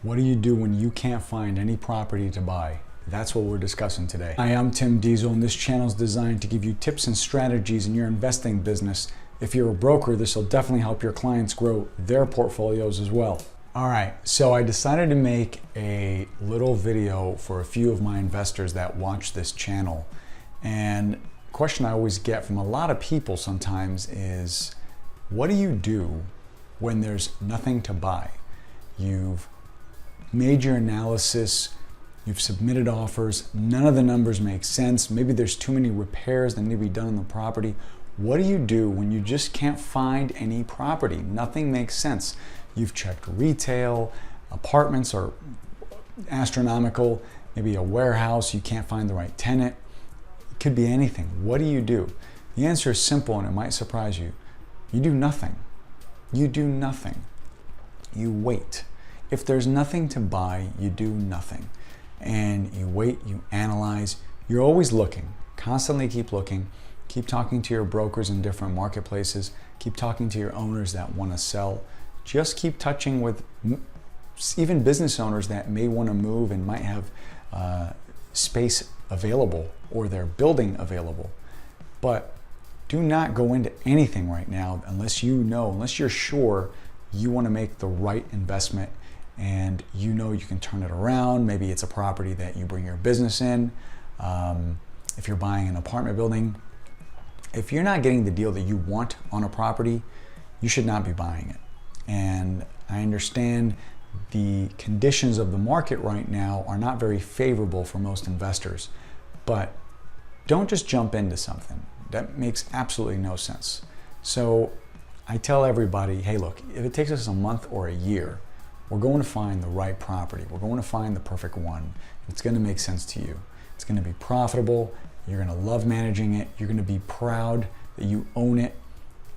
What do you do when you can't find any property to buy? That's what we're discussing today. Hi, I'm Tim Diesel, and this channel is designed to give you tips and strategies in your investing business. If you're a broker, this will definitely help your clients grow their portfolios as well. All right, so I decided to make a little video for a few of my investors that watch this channel. And the question I always get from a lot of people sometimes is, what do you do when there's nothing to buy? You've made your analysis, you've submitted offers, none of the numbers make sense, maybe there's too many repairs that need to be done on the property. What do you do when you just can't find any property? Nothing makes sense. You've checked retail, apartments are astronomical, maybe a warehouse, you can't find the right tenant. It could be anything. What do you do? The answer is simple and it might surprise you. You do nothing. You do nothing. You wait. If there's nothing to buy, you do nothing. And you wait, you analyze. You're always looking. Constantly keep looking. Keep talking to your brokers in different marketplaces. Keep talking to your owners that want to sell. Just keep touching with even business owners that may want to move and might have space available or their building available. But do not go into anything right now unless you're sure you want to make the right investment and you know you can turn it around. Maybe it's a property that you bring your business in. If you're buying an apartment building, if you're not getting the deal that you want on a property, you should not be buying it. And I understand the conditions of the market right now are not very favorable for most investors, but don't just jump into something. That makes absolutely no sense. So I tell everybody, hey, look, if it takes us a month or a year, we're going to find the right property. We're going to find the perfect one. It's going to make sense to you. It's going to be profitable. You're going to love managing it. You're going to be proud that you own it.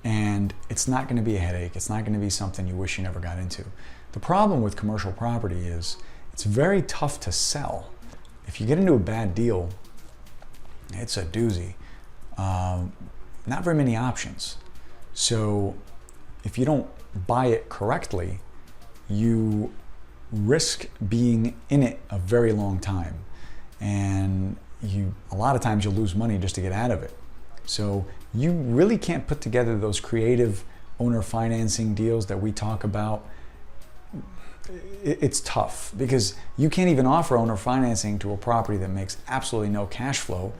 And it's not going to be a headache. It's not going to be something you wish you never got into. The problem with commercial property is it's very tough to sell. If you get into a bad deal, it's a doozy. Not very many options. So if you don't buy it correctly, you risk being in it a very long time. And a lot of times you'll lose money just to get out of it. So you really can't put together those creative owner financing deals that we talk about. It's tough because you can't even offer owner financing to a property that makes absolutely no cash flow.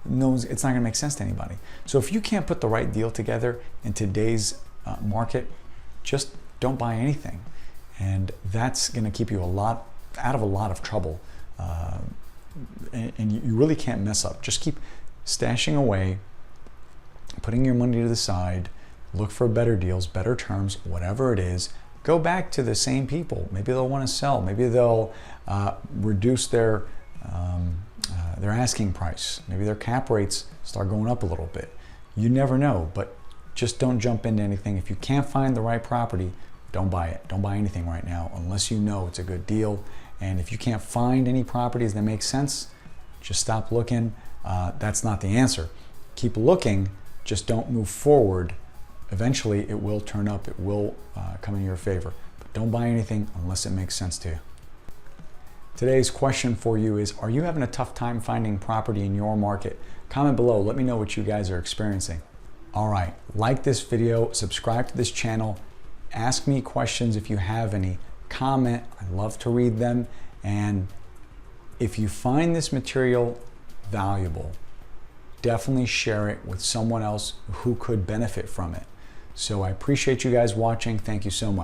It's not going to make sense to anybody. So if you can't put the right deal together in today's market, just don't buy anything. And that's going to keep you out of a lot of trouble. And you really can't mess up. Just keep stashing away, putting your money to the side, look for better deals, better terms, whatever it is. Go back to the same people. Maybe they'll want to sell. Maybe they'll reduce their asking price. Maybe their cap rates start going up a little bit. You never know, but just don't jump into anything. If you can't find the right property, don't buy it. Don't buy anything right now unless you know it's a good deal. And if you can't find any properties that make sense, just stop looking. That's not the answer. Keep looking, just don't move forward. Eventually it will turn up, it will come in your favor. But don't buy anything unless it makes sense to you. Today's question for you is, are you having a tough time finding property in your market? Comment below, let me know what you guys are experiencing. All right, like this video, subscribe to this channel, ask me questions if you have any, comment, I love to read them. And if you find this material valuable, definitely share it with someone else who could benefit from it. So I appreciate you guys watching. Thank you so much.